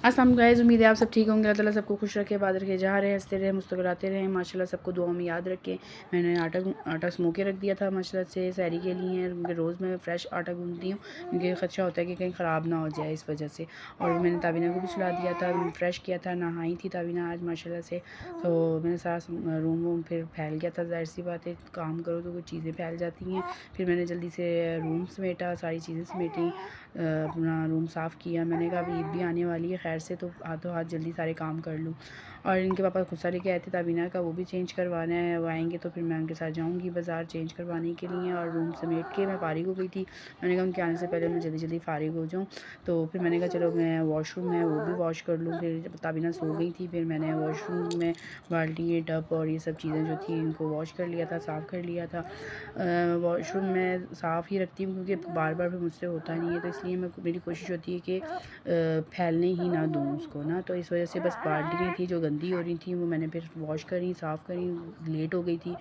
अस्सलाम गाइस, उम्मीद है आप सब ठीक होंगे। अल्लाह ताला सबको खुश रखे, आबाद रखे, जहाँ रहे हंसते रहे, मुस्कुराते रहे माशाल्लाह। सबको दुआ में याद रखें। मैंने आटा स्मो के रख दिया था माशाल्लाह से सहरी के लिए, क्योंकि रोज़ मैं फ़्रेश आटा गूंथती हूँ, क्योंकि ख़दशा होता है कि कहीं ख़राब ना हो जाए इस वजह से। और मैंने ताबीना को भी सुला दिया था, फ़्रेश किया था, नहाई थी ताबीना आज माशाल्लाह से। तो मैंने सारा रूम वूम फिर फैल गया था, ज़ाहिर सी बात है, काम करो तो कुछ चीज़ें फैल जाती हैं। फिर मैंने जल्दी से रूम समेटा, सारी चीज़ें समेटी, अपना रूम साफ़ किया। मैंने कहा अब ईद भी आने वाली है खैर से, तो हाथों हाथ जल्दी सारे काम कर लूँ। और इनके पापा गुस्सा लेके आए थे ताबीना का, वो भी चेंज करवाना है। वो आएंगे तो फिर मैं उनके साथ जाऊँगी बाज़ार चेंज करवाने के लिए। और रूम समेट के मैं फ़ारिग हो गई थी। मैंने कहा उनके आने से पहले मैं जल्दी जल्दी फ़ारिग हो जाऊँ। तो फिर मैंने कहा चलो मैं वॉशरूम है वो भी वॉश कर लूँ। फिर ताबीना सो गई थी, फिर मैंने वॉशरूम में बाल्टी टब और ये सब चीज़ें जो थी इनको वॉश कर लिया था, साफ़ कर लिया था। वॉशरूम मैं साफ़ ही रखती हूँ, क्योंकि बार बार भी मुझसे होता नहीं है, तो इसलिए मेरी कोशिश होती है कि फैलने ही ना दूँ उसको ना। तो इस वजह से बस बाल्टियाँ थी जो गंदी हो रही थी, वो मैंने फिर वॉश करी, साफ़ करी। लेट हो गई थी।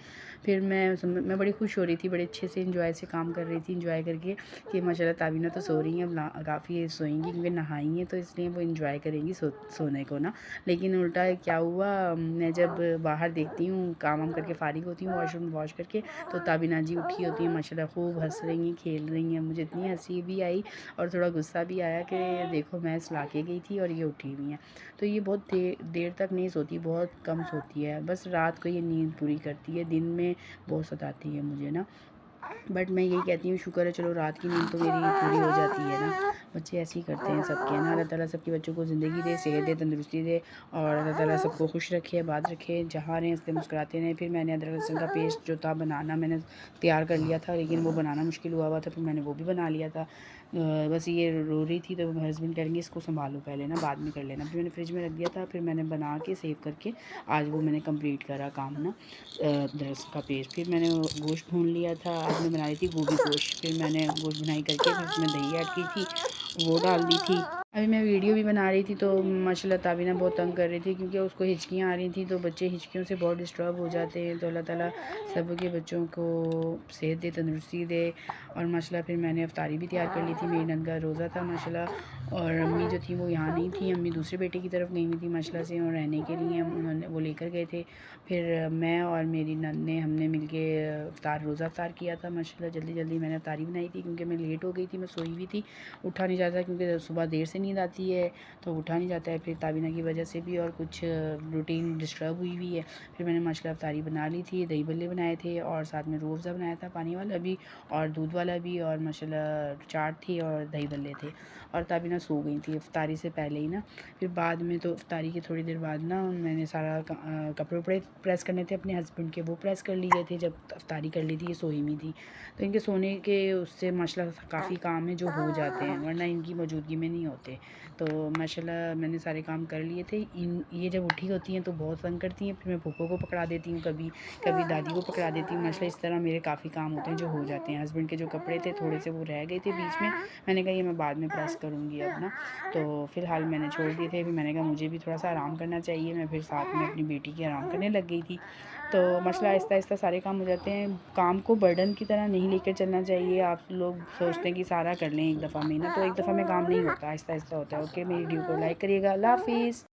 फिर मैं बड़ी खुश हो रही थी, बड़े अच्छे से इंजॉय से काम कर रही थी, इंजॉय करके कि माशाल्लाह ताबीना तो सो रही हैं, अब काफ़ी सोएंगी क्योंकि नहाई हैं, तो इसलिए वो इंजॉय करेंगी सोने को ना। लेकिन उल्टा क्या हुआ, मैं जब बाहर देखती हूँ काम वाम करके फ़ारिग होती हूँ वॉशरूम वॉश करके, तो ताबीना जी उठी होती हैं माशाल्लाह, खूब हंस रही हैं, खेल रही हैं। मुझे इतनी हंसी भी आई और थोड़ा गुस्सा भी आया कि देखो मैं सुला के गई थी और ये उठी हुई हैं। तो ये बहुत देर तक नहीं सोती, बहुत कम सोती है, बस रात को ये नींद पूरी करती है, दिन में बहुत सताती है मुझे ना। बट मैं यही कहती हूँ शुक्र है चलो रात की नींद तो मेरी पूरी हो जाती है ना। बच्चे ऐसे ही करते हैं सबके ना। अल्लाह ताला सबके बच्चों को ज़िंदगी दे, सेहत दे, तंदुरुस्ती दे, और अल्लाह ताला सबको खुश रखे, आबाद रखे, जहाँ रहें हंसते मुस्कुराते रहें। फिर मैंने अदरक लहसुन का पेस्ट जो था बनाना मैंने तैयार कर लिया था, लेकिन वो बनाना मुश्किल हुआ था, फिर मैंने वो भी बना लिया था। बस ये रो रही थी तो मेरे हस्बैंड कहेंगे इसको संभालो पहले ना, बाद में कर लेना। फिर मैंने फ्रिज में रख दिया था, फिर मैंने बना के सेव करके आज वो मैंने कंप्लीट करा काम ना, अदरक का पेस्ट। फिर मैंने गोश्त भून लिया था, आज मैं बना रही थी गोभी गोश्त। फिर मैंने गोश्त भुनाई करके फिर उसमें दही ऐड की थी, वो डाल दी थी। अभी मैं वीडियो भी बना रही थी तो माशाल्लाह ताबीना बहुत तंग कर रही थी, क्योंकि उसको हिचकियाँ आ रही थी, तो बच्चे हिचकियों से बहुत डिस्टर्ब हो जाते हैं। तो अल्लाह ताला सब के बच्चों को सेहत दे, तंदुरुस्ती दे। और माशाल्लाह फिर मैंने अफ्तारी भी तैयार कर ली थी, मेरी नंद का रोज़ा था माशाल्लाह। और अम्मी जो थी वो यहाँ नहीं थी, अम्मी दूसरे बेटे की तरफ गई हुई थी माशाल्लाह से, और रहने के लिए उन्होंने वो लेकर गए थे। फिर मैं और मेरी नंद ने हमने मिलके रोज़ा अफ्तार किया था माशाल्लाह। जल्दी जल्दी मैंने अफ्तारी बनाई थी, क्योंकि मैं लेट हो गई थी, मैं सोई हुई थी, उठा नहीं जाता, क्योंकि सुबह देर से नींद आती है तो उठा नहीं जाता है। फिर ताबीना की वजह से भी और कुछ रूटीन डिस्टर्ब हुई है। फिर मैंने माशाल्लाह अफ्तारी बना ली थी, दही बल्ले बनाए थे, और साथ में रूह अफ़ज़ा बनाया था, पानी वाला भी और दूध वाला भी, और माशाल्लाह चाट थी और दही बल्ले थे। और ताबीना सो गई थी अफ्तारी से पहले ही ना। फिर बाद में तो अफ्तारी की थोड़ी देर बाद ना मैंने सारा कपड़े उपड़े प्रेस करने थे अपने हस्बैंड के, वो प्रेस कर लिए थे जब अफ्तारी कर ली थी, ये सोई हुई थी। तो इनके सोने के उससे माशाल्लाह काफ़ी काम है जो हो जाते हैं, वरना इनकी मौजूदगी में नहीं होते। तो माशाल्लाह मैंने सारे काम कर लिए थे। ये जब उठी होती हैं तो बहुत तंग करती हैं, फिर मैं फूफो को पकड़ा देती हूँ, कभी कभी दादी को पकड़ा देती हूँ माशाल्लाह। इस तरह मेरे काफ़ी काम होते हैं जो हो जाते हैं। हस्बैंड के जो कपड़े थे थोड़े से वो रह गए थे बीच में, मैंने कहा ये मैं बाद में प्रेस करूँगी अब ना। तो फ़िलहाल मैंने छोड़ दिए थे। फिर मैंने कहा मुझे भी थोड़ा सा आराम करना चाहिए, मैं फिर साथ में अपनी बेटी की आराम करने लग गई थी। तो माशाल्लाह आहिस्ता आहिस्ता सारे काम हो जाते हैं। काम को बर्डन की तरह नहीं लेकर चलना चाहिए। आप लोग सोचते हैं कि सारा कर लें एक दफ़ा में ना, तो एक दफ़ा में काम नहीं होता, आहिस्ता आहिस्ता होता है। ओके, मेरी वीडियो को लाइक करिएगा। अल्लाह हाफ़िज़।